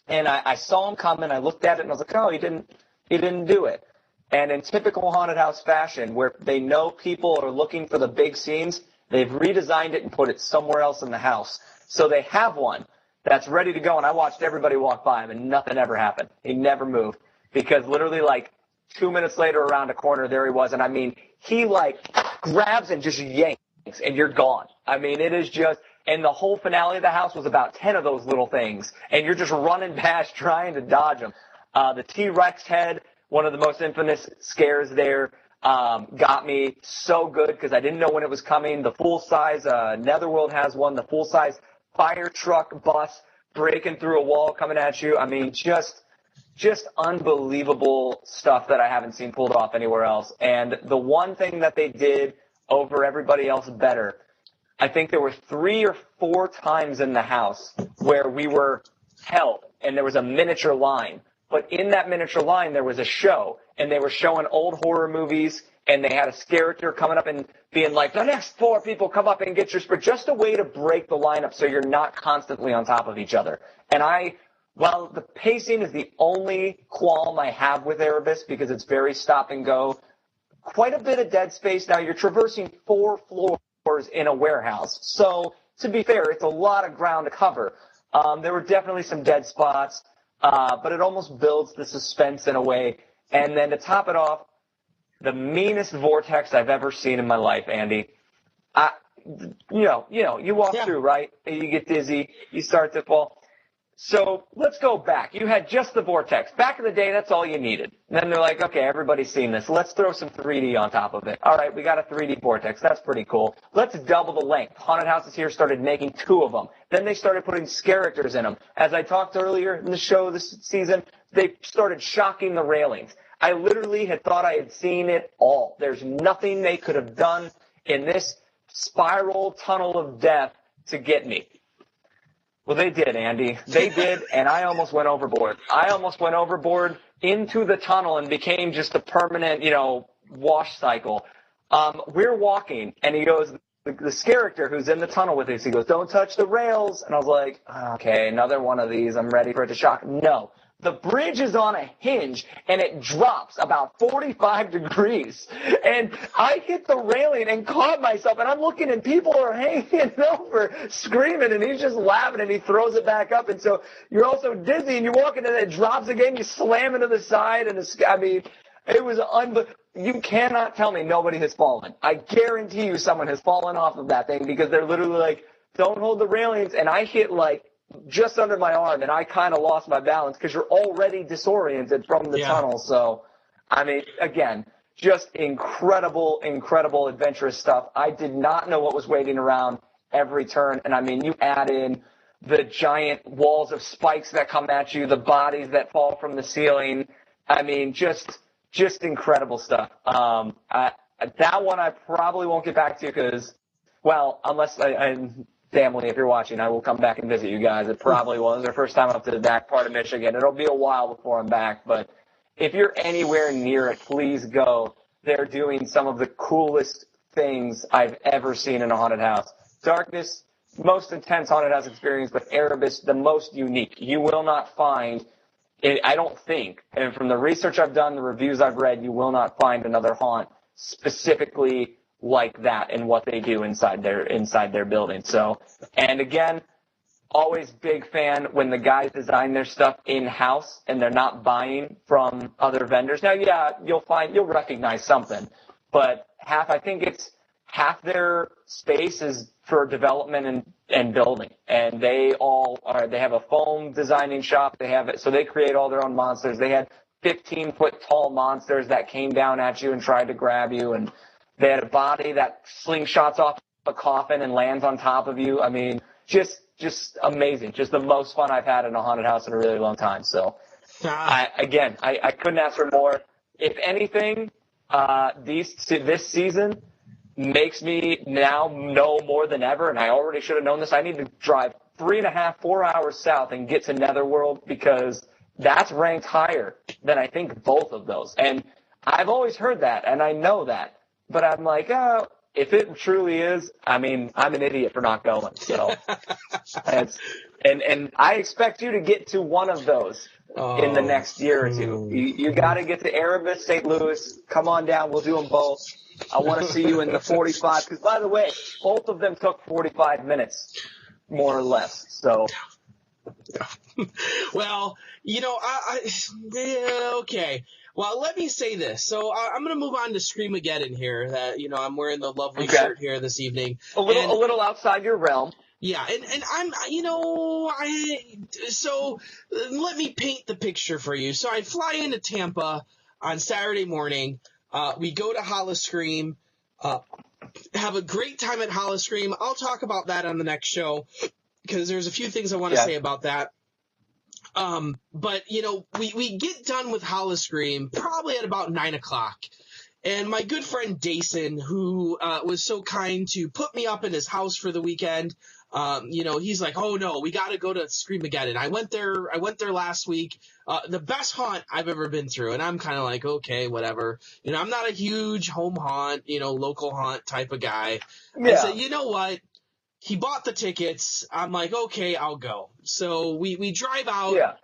And I saw him come, and I looked at it, and I was like, oh, he didn't do it. And in typical haunted house fashion, where they know people are looking for the big scenes, they've redesigned it and put it somewhere else in the house. So they have one that's ready to go, and I watched everybody walk by him, and nothing ever happened. He never moved, because literally, 2 minutes later around a corner, there he was. And I mean, he grabs and just yanks, and you're gone. I mean, it is just, and the whole finale of the house was about 10 of those little things. And you're just running past trying to dodge them. The T-Rex head, one of the most infamous scares there, got me so good because I didn't know when it was coming. The full-size, Netherworld has one, the full-size fire truck bus breaking through a wall coming at you. I mean, just unbelievable stuff that I haven't seen pulled off anywhere else. And the one thing that they did over everybody else better, I think there were 3 or 4 times in the house where we were held and there was a miniature line. But in that miniature line, there was a show, and they were showing old horror movies, and they had a character coming up and being like, the next 4 people come up and get your sprint, just a way to break the lineup so you're not constantly on top of each other. And while the pacing is the only qualm I have with Erebus because it's very stop and go, quite a bit of dead space. Now you're traversing 4 floors in a warehouse. So to be fair, it's a lot of ground to cover. There were definitely some dead spots, but it almost builds the suspense in a way. And then to top it off, the meanest vortex I've ever seen in my life, Andy. You walk through, right? You get dizzy. You start to fall. So let's go back. You had just the vortex. Back in the day, that's all you needed. And then they're like, okay, everybody's seen this. Let's throw some 3D on top of it. All right, we got a 3D vortex. That's pretty cool. Let's double the length. Haunted Houses here started making 2 of them. Then they started putting characters in them. As I talked earlier in the show this season, they started shocking the railings. I literally had thought I had seen it all. There's nothing they could have done in this spiral tunnel of death to get me. Well, they did, Andy. They did, and I almost went overboard. I almost went overboard into the tunnel and became just a permanent, wash cycle. We're walking, and he goes, this character who's in the tunnel with us, he goes, don't touch the rails. And I was like, okay, another one of these. I'm ready for it to shock. No. The bridge is on a hinge, and it drops about 45 degrees. And I hit the railing and caught myself, and I'm looking, and people are hanging over, screaming, and he's just laughing, and he throws it back up. And so you're also dizzy, and you're walking, and it drops again. You slam into the side, and it was you cannot tell me nobody has fallen. I guarantee you someone has fallen off of that thing because they're literally like, don't hold the railings. And I hit just under my arm, and I kind of lost my balance because you're already disoriented from the tunnel. So, I mean, again, just incredible, incredible adventurous stuff. I did not know what was waiting around every turn. And, I mean, you add in the giant walls of spikes that come at you, the bodies that fall from the ceiling. I mean, just incredible stuff. That one I probably won't get back to because, well, unless family, if you're watching, I will come back and visit you guys. It probably was their first time up to the back part of Michigan. It'll be a while before I'm back, but if you're anywhere near it, please go. They're doing some of the coolest things I've ever seen in a haunted house. Darkness, most intense haunted house experience, but Erebus, the most unique. You will not find, I don't think, and from the research I've done, the reviews I've read, you will not find another haunt specifically like that and what they do inside their building. So, and again, always big fan when the guys design their stuff in-house and they're not buying from other vendors. Now, yeah, you'll recognize something, but I think it's half their space is for development and building. And they have a foam designing shop. So they create all their own monsters. They had 15-foot tall monsters that came down at you and tried to grab you, and they had a body that slingshots off a coffin and lands on top of you. I mean, just amazing. Just the most fun I've had in a haunted house in a really long time. So, I couldn't ask for more. If anything, this season makes me now know more than ever, and I already should have known this. I need to drive 3.5, 4 hours south and get to Netherworld, because that's ranked higher than I think both of those. And I've always heard that, and I know that. But I'm like, oh, if it truly is, I mean, I'm an idiot for not going. So, and I expect you to get to one of those in the next year or two. You got to get to Erebus, St. Louis. Come on down. We'll do them both. I want to see you in the 45. Because, by the way, both of them took 45 minutes, more or less. So. Well, okay. Well, let me say this. So I'm going to move on to Scream-a-Geddon here. That I'm wearing the lovely shirt here this evening. A little outside your realm. Yeah, and I'm, so let me paint the picture for you. So I fly into Tampa on Saturday morning. We go to Howl-O-Scream, have a great time at Howl-O-Scream. I'll talk about that on the next show, because there's a few things I want to say about that. But we get done with Howl-O-Scream probably at about 9:00. And my good friend Dason, who was so kind to put me up in his house for the weekend, he's like, oh no, we got to go to Scream-a-Geddon. I went there last week. The best haunt I've ever been through. And I'm kind of like, okay, whatever. I'm not a huge home haunt, local haunt type of guy. Yeah. I said, you know what? He bought the tickets. I'm like, okay, I'll go. So we drive out. Yeah.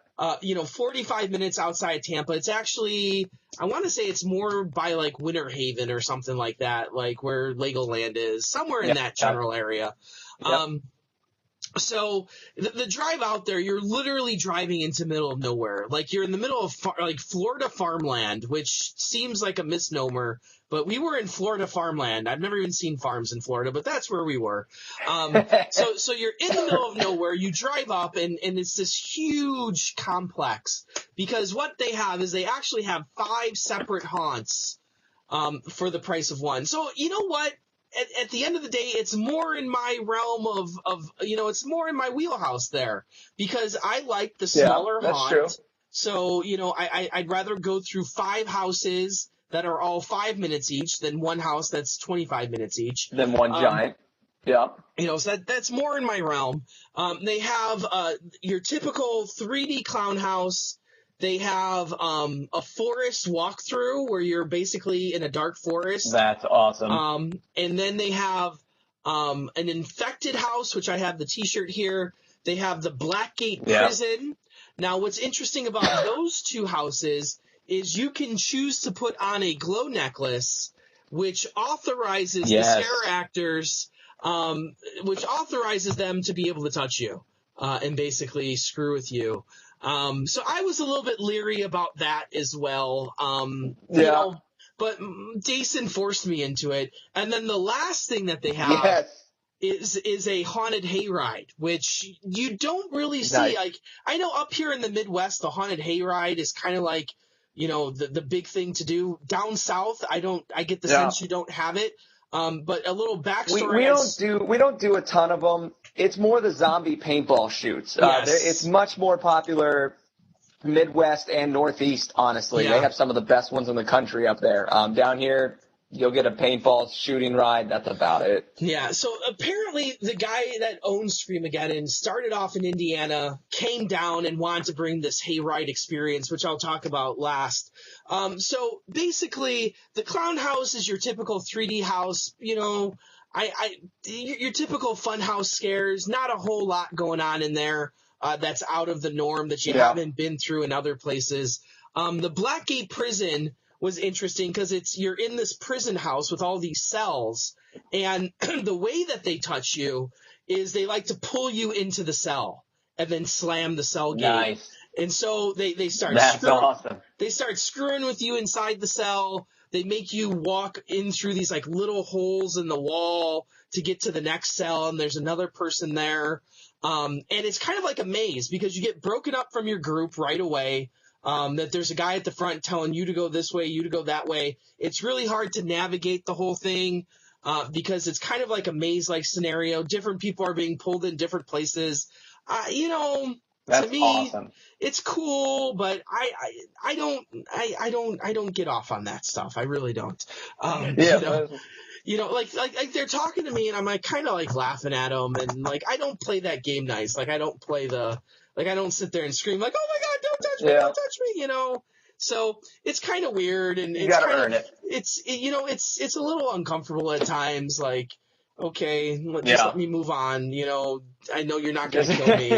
45 minutes outside Tampa. It's actually, I want to say it's more by like Winter Haven or something like that, like where Legoland is, somewhere in that general area. Yep. So the drive out there, you're literally driving into the middle of nowhere. Like you're in the middle of Florida farmland, which seems like a misnomer, but we were in Florida farmland. I've never even seen farms in Florida, but that's where we were. So you're in the middle of nowhere. You drive up, and it's this huge complex, because what they have is they actually have 5 separate haunts for the price of one. So you know what? At the end of the day, it's more in my realm of it's more in my wheelhouse there, because I like the smaller haunt. True. So, I'd rather go through 5 houses that are all 5 minutes each than one house that's 25 minutes each. Than one giant. Yeah. So that's more in my realm. They have your typical 3D clown house. They have a forest walkthrough where you're basically in a dark forest. That's awesome. And then they have an infected house, which I have the T-shirt here. They have the Blackgate Prison. Now, what's interesting about those 2 houses is you can choose to put on a glow necklace, which authorizes the scare actors, which authorizes them to be able to touch you and basically screw with you. So I was a little bit leery about that as well. But Jason forced me into it. And then the last thing that they have is a haunted hayride, which you don't really see. Nice. Like, I know up here in the Midwest, the haunted hayride is kind of like, the big thing to do. Down south, I get the sense you don't have it. But a little backstory. We don't do a ton of them. It's more the zombie paintball shoots. It's much more popular Midwest and Northeast, honestly. Yeah. They have some of the best ones in the country up there. Down here, you'll get a paintball shooting ride. That's about it. Yeah, so apparently the guy that owns Scream-a-Geddon started off in Indiana, came down and wanted to bring this hayride experience, which I'll talk about last. So basically, the clown house is your typical 3D house, your typical fun house scares, not a whole lot going on in there that's out of the norm that you haven't been through in other places. The Blackgate Prison was interesting because you're in this prison house with all these cells, and the way that they touch you is they like to pull you into the cell and then slam the cell gate. Nice. And so they start They start screwing with you inside the cell. They make you walk in through these like little holes in the wall to get to the next cell, and there's another person there. And it's kind of like a maze because you get broken up from your group right away. That there's a guy at the front telling you to go this way, you to go that way. It's really hard to navigate the whole thing. because it's kind of like a maze-like scenario. Different people are being pulled in different places. That's to me, awesome. it's cool, but I don't get off on that stuff. I really don't. Like they're talking to me and I'm like kind of like laughing at them, and like I don't play that game nice. Like I don't play I don't sit there and scream like, oh my God, don't touch me, don't touch me, So it's kind of weird, and you it's gotta kind earn of it. It's a little uncomfortable at times. Like, okay, just let me move on. I know you're not going to kill me.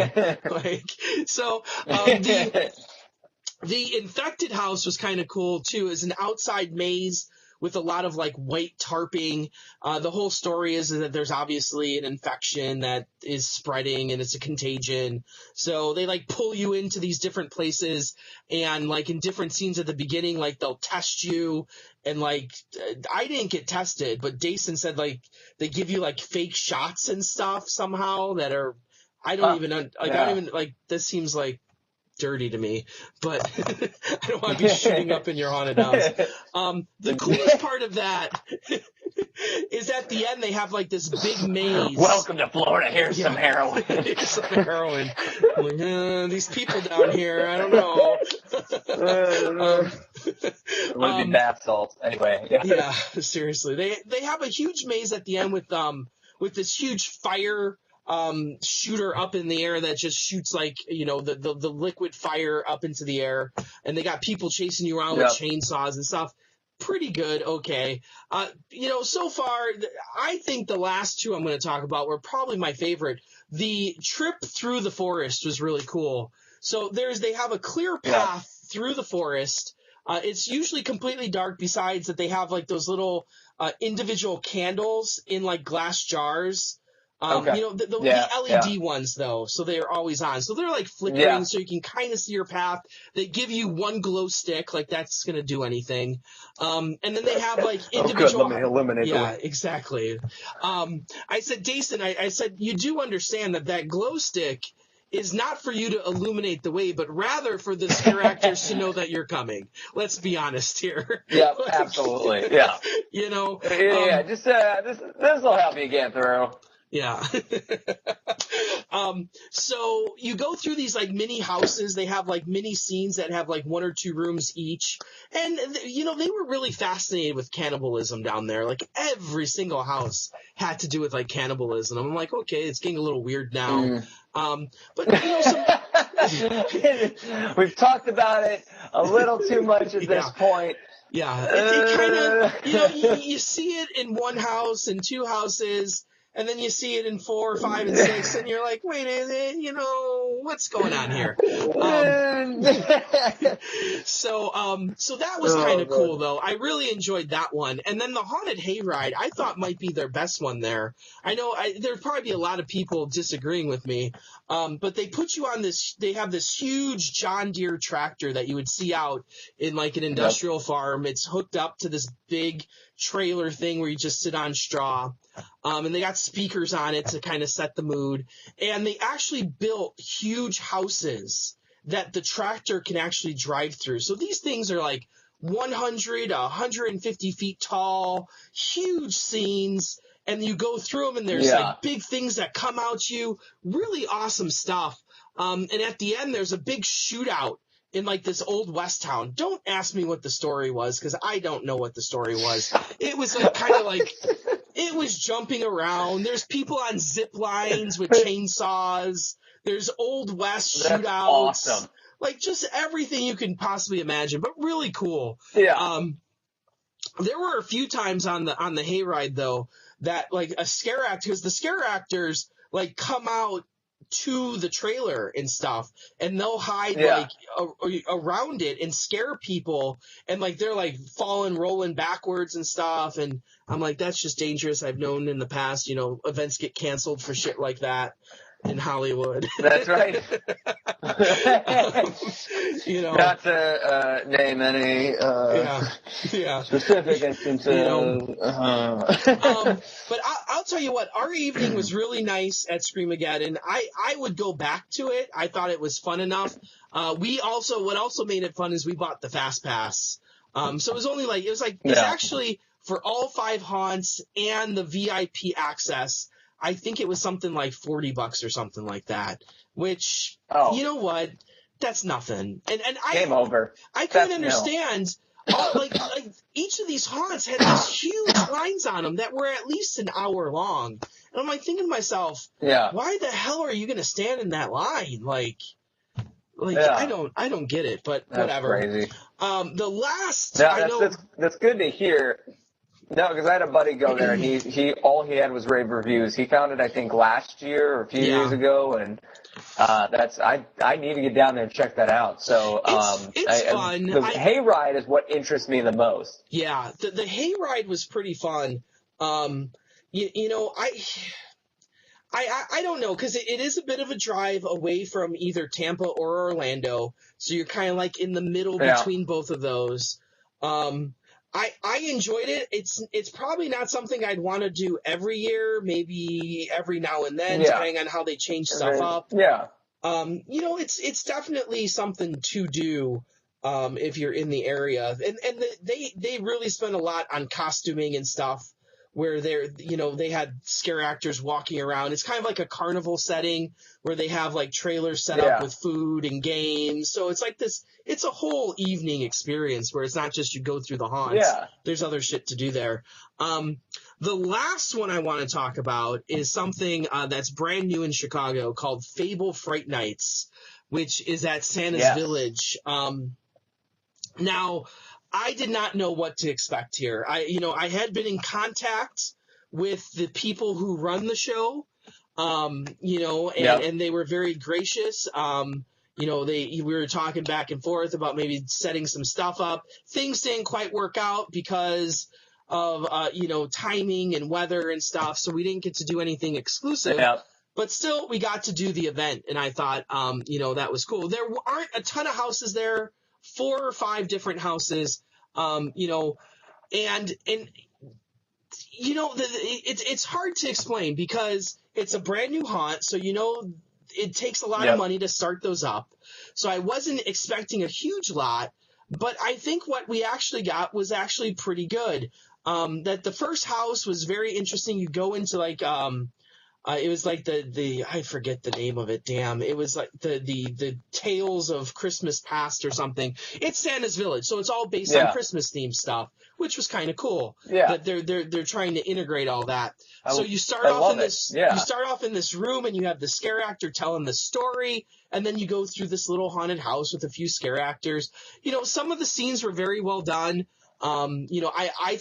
Like, so the infected house was kind of cool too. It's an outside maze with a lot of like white tarping. The whole story is that there's obviously an infection that is spreading and it's a contagion. So they like pull you into these different places, and like in different scenes at the beginning, like they'll test you, and like I didn't get tested, but Dason said like they give you like fake shots and stuff somehow that are I don't even like this seems like dirty to me, but I don't want to be shooting up in your haunted house. The coolest part of that is at the end they have like this big maze. Welcome to Florida. Here's some heroin. Here's some heroin. I'm like, these people down here, I don't know. It would be bath salts anyway. Yeah, seriously. They have a huge maze at the end with this huge fire shooter up in the air that just shoots like the liquid fire up into the air, and they got people chasing you around with chainsaws and stuff. Pretty good. Okay. So far I think the last two I'm going to talk about were probably my favorite. The trip through the forest was really cool. So they have a clear path through the forest. It's usually completely dark, besides that they have like those little individual candles in like glass jars. The LED ones, though, so they're always on. So they're like flickering, so you can kind of see your path. They give you one glow stick, like that's going to do anything. And then they have like individual. Let me eliminate the one. Exactly. I said, Dason, I said, you do understand that glow stick is not for you to illuminate the way, but rather for the scare actors to know that you're coming. Let's be honest here. Yeah, absolutely. Yeah. Just this will help you get through. Yeah. So you go through these like mini houses. They have like mini scenes that have like 1 or 2 rooms each. And, they were really fascinated with cannibalism down there. Like every single house had to do with like cannibalism. I'm like, okay, it's getting a little weird now. But we've talked about it a little too much at this point. Yeah. It kind of, you see it in one house and 2 houses. And then you see it in 4, 5, and 6, and you're like, wait a minute, what's going on here? So that was kind of cool, though. I really enjoyed that one. And then the Haunted Hayride, I thought might be their best one there. I know there'd probably be a lot of people disagreeing with me, but they put you on they have this huge John Deere tractor that you would see out in like an industrial farm. It's hooked up to this big trailer thing where you just sit on straw. And they got speakers on it to kind of set the mood. And they actually built huge houses that the tractor can actually drive through. So these things are like 100 to 150 feet tall, huge scenes. And you go through them, and there's like big things that come out you. Really awesome stuff. And at the end, there's a big shootout in like this old West town. Don't ask me what the story was, because I don't know what the story was. It was like kind of like it was jumping around. There's people on zip lines with chainsaws. There's old West shootouts. That's awesome. Like just everything you can possibly imagine, but really cool. Yeah. There were a few times on the hayride though that like a scare actor, because the scare actors like come out to the trailer and stuff, and they'll hide like around it and scare people, and like they're like rolling backwards and stuff, and I'm like, that's just dangerous. I've known in the past, events get canceled for shit like that in Hollywood. That's right. Not to name any specific instances. But I'll tell you what, our evening was really nice at Scream-a-Geddon. I would go back to it. I thought it was fun enough. What also made it fun is we bought the Fast Pass. So it was only like, it's actually for all 5 haunts and the VIP access, I think it was something like $40 or something like that, which, you know what? That's nothing. And Game over. I couldn't understand. Like each of these haunts had these huge lines on them that were at least an hour long. And I'm like thinking to myself, why the hell are you going to stand in that line? Like I don't get it, but that's whatever. Crazy. The last, that's good to hear. No, because I had a buddy go there, and he all he had was rave reviews. He found it, I think, last year or a few years ago, and I need to get down there and check that out. So it's fun. The hayride is what interests me the most. Yeah, the hayride was pretty fun. You know, I don't know, because it is a bit of a drive away from either Tampa or Orlando, so you're kind of like in the middle between both of those. I enjoyed it. It's probably not something I'd want to do every year, maybe every now and then, depending on how they change stuff up. Yeah. You know, it's definitely something to do if you're in the area. And they really spend a lot on costuming and stuff, where they had scare actors walking around. It's kind of like a carnival setting where they have like trailers set up with food and games. So it's like this, it's a whole evening experience where it's not just you go through the haunts. Yeah. There's other shit to do there. The last one I want to talk about is something that's brand new in Chicago called Fables Fright Nights, which is at Santa's Village. Now, I did not know what to expect here. I had been in contact with the people who run the show, and they were very gracious. We were talking back and forth about maybe setting some stuff up. Things didn't quite work out because of, timing and weather and stuff. So we didn't get to do anything exclusive. Yeah. But still, we got to do the event, and I thought, that was cool. There aren't a ton of houses there. 4 or 5 different houses, it's hard to explain because it's a brand new haunt. So, it takes a lot of money to start those up. So I wasn't expecting a huge lot, but I think what we actually got was actually pretty good. That the first house was very interesting. You go into like, it was like I forget the name of it. Damn. It was like the Tales of Christmas Past or something. It's Santa's Village. So it's all based on Christmas themed stuff, which was kind of cool. Yeah. That they're trying to integrate all that. So you start off in this room and you have the scare actor telling the story. And then you go through this little haunted house with a few scare actors. Some of the scenes were very well done. I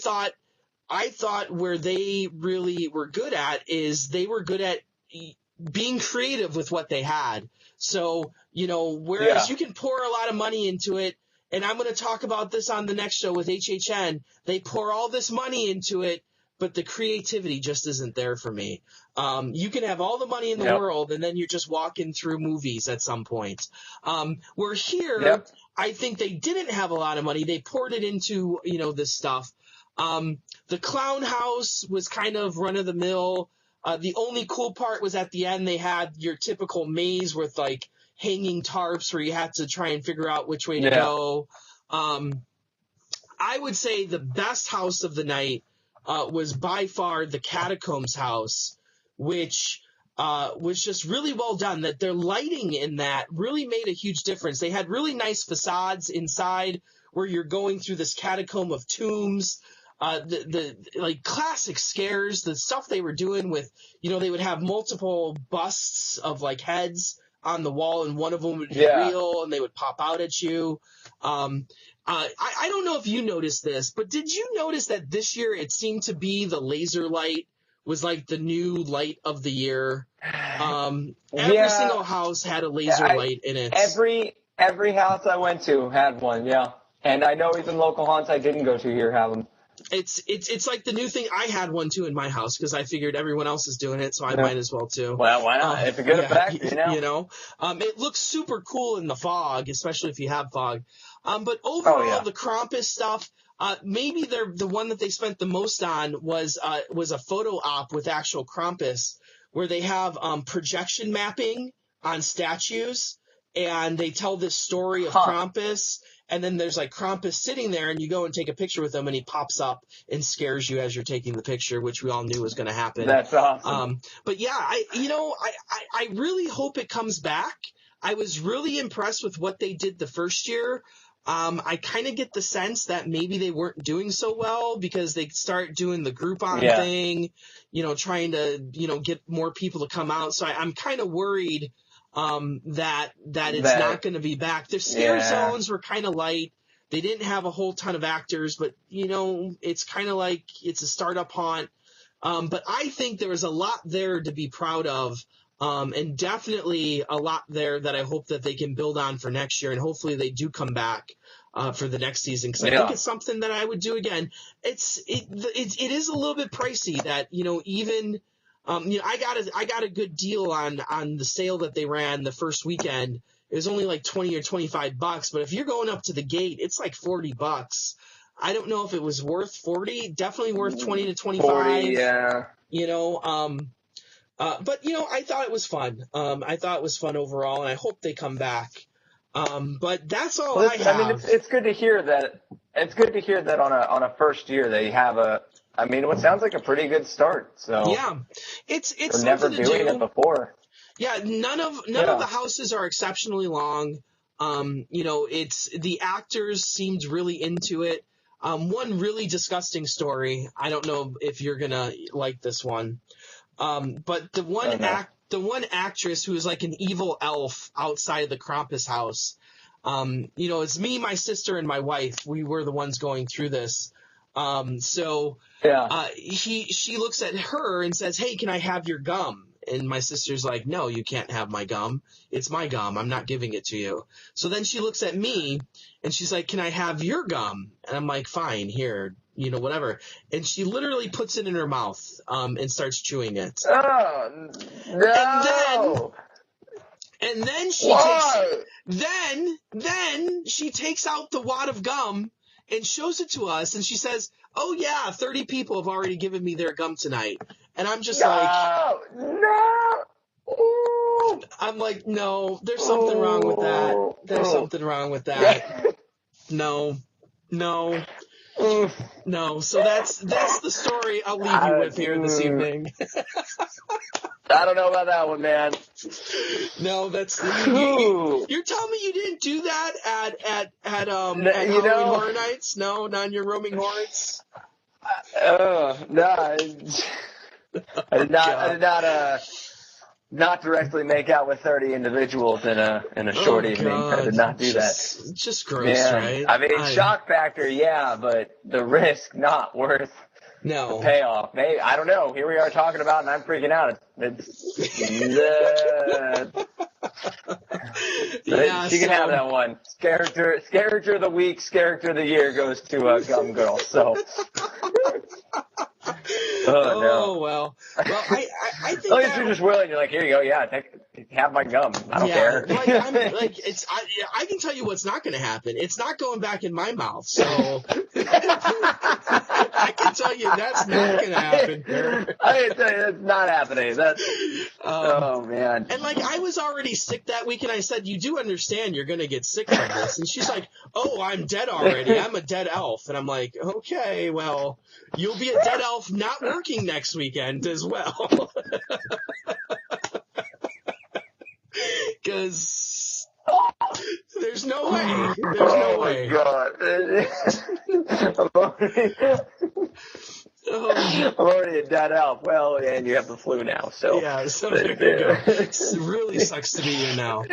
thought where they really were good at is they were good at being creative with what they had. So, whereas you can pour a lot of money into it, and I'm going to talk about this on the next show with HHN, they pour all this money into it, but the creativity just isn't there for me. You can have all the money in the world, and then you're just walking through movies at some point. Where here, I think they didn't have a lot of money. They poured it into, this stuff. The clown house was kind of run-of-the-mill. The only cool part was at the end they had your typical maze with like hanging tarps where you had to try and figure out which way to go. I would say the best house of the night was by far the Catacombs house, which was just really well done. That their lighting in that really made a huge difference. They had really nice facades inside where you're going through this catacomb of tombs. The like classic scares, the stuff they were doing with, they would have multiple busts of like heads on the wall, and one of them would be real, and they would pop out at you. I don't know if you noticed this, but did you notice that this year it seemed to be the laser light was like the new light of the year? Every single house had a laser light in it. Every house I went to had one, and I know even local haunts I didn't go to here have them. It's like the new thing. I had one too in my house because I figured everyone else is doing it, so I might as well too. Well, why not? It's a good effect, It looks super cool in the fog, especially if you have fog. But overall, the Krampus stuff, maybe the one that they spent the most on was a photo op with actual Krampus, where they have projection mapping on statues, and they tell this story of Krampus. and then there's like Krampus sitting there, and you go and take a picture with him, and he pops up and scares you as you're taking the picture, which we all knew was going to happen. That's awesome. But yeah, I really hope it comes back. I was really impressed with what they did the first year. I kind of get the sense that maybe they weren't doing so well because they start doing the Groupon thing, trying to, get more people to come out. So I'm kind of worried that it's not going to be back. Their scare zones were kind of light. They didn't have a whole ton of actors, but, it's kind of like it's a startup haunt. But I think there was a lot there to be proud of. And definitely a lot there that I hope that they can build on for next year, and hopefully they do come back for the next season, because I think it's something that I would do again. It is a little bit pricey that even I got a good deal on the sale that they ran the first weekend. It was only like $20 or $25, but if you're going up to the gate, it's like $40. I don't know if it was worth 40. Definitely worth 20 to 25. 40, yeah. But I thought it was fun. I thought it was fun overall, and I hope they come back. But that's all I have. I mean, it's good to hear that. It's good to hear that on a first year they have what sounds like a pretty good start. So yeah, it's they're never doing it before. Yeah, none of the houses are exceptionally long. It's the actors seemed really into it. One really disgusting story. I don't know if you're gonna like this one. But the one actress who is like an evil elf outside of the Krampus house, it's me, my sister, and my wife. We were the ones going through this. She looks at her and says, "Hey, can I have your gum?" And my sister's like, "No, you can't have my gum. It's my gum. I'm not giving it to you." So then she looks at me and she's like, "Can I have your gum?" And I'm like, "Fine, here, whatever." And she literally puts it in her mouth and starts chewing it. Oh, no. And then she takes out the wad of gum and shows it to us, and she says, "Oh yeah, 30 people have already given me their gum tonight." And I'm just I'm like, no, there's something wrong with that. There's something wrong with that. No. So that's the story I'll leave you with here this evening. I don't know about that one, man. No, that's you're telling me you didn't do that at Halloween Horror Nights? No, not in your roaming hordes? No. I did not directly make out with 30 individuals in a short evening. God. I did not do that. Just gross, right? I mean, shock factor, yeah, but the risk not worth the payoff. Maybe, I don't know. Here we are talking about it, and I'm freaking out. She can have that one. Character of the week, character of the year goes to Gum Girl. So. Oh, well, I think at least you're just willing. You're like, here you go. Yeah, have my gum. I don't care. I can tell you what's not going to happen. It's not going back in my mouth. So I can tell you that's not going to happen. I can tell you that's not happening. Oh man. And I was already sick that week, and I said, "You do understand you're going to get sick from this?" And she's like, "Oh, I'm dead already. I'm a dead elf." And I'm like, "Okay, well, you'll be a dead elf not working next weekend as well." Because there's no way. There's no way. I'm already a dead elf. Well, and you have the flu now, so. Yeah, so there you go. It really sucks to be you now.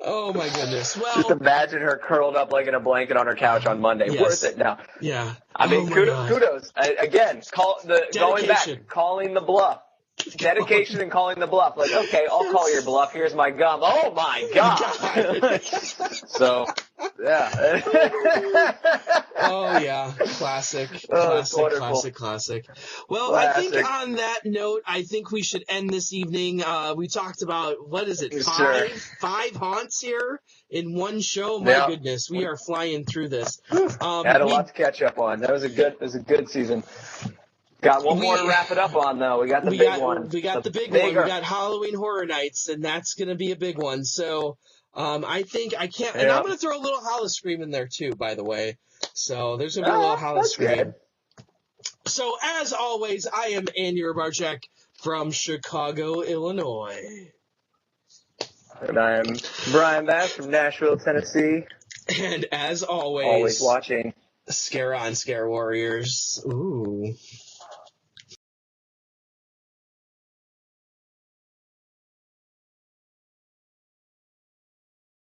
Oh my goodness! Well, just imagine her curled up like in a blanket on her couch on Monday. Yes. Worth it now. Yeah. I mean, kudos. Again, going back, calling the bluff. Dedication and calling the bluff. Like, okay, I'll call your bluff. Here's my gum. Oh my god. So, yeah. Oh yeah, classic. Well, I think on that note, I think we should end this evening. We talked about, what is it, five haunts here in one show. My goodness, we are flying through this. Had a lot to catch up on. That was a good season. Got one more to wrap it up on, though. We got the big one. We got the big one. We got Halloween Horror Nights, and that's going to be a big one. So I think I can't, and Yeah. I'm going to throw a little Howl-O-Scream in there too, by the way. So there's going to be a little That's Howl-O-Scream. good. So as always, I am Andy Robarczyk from Chicago, Illinois. And I'm Brian Bass from Nashville, Tennessee. And as always Always watching. Scare on, Scare Warriors. Ooh.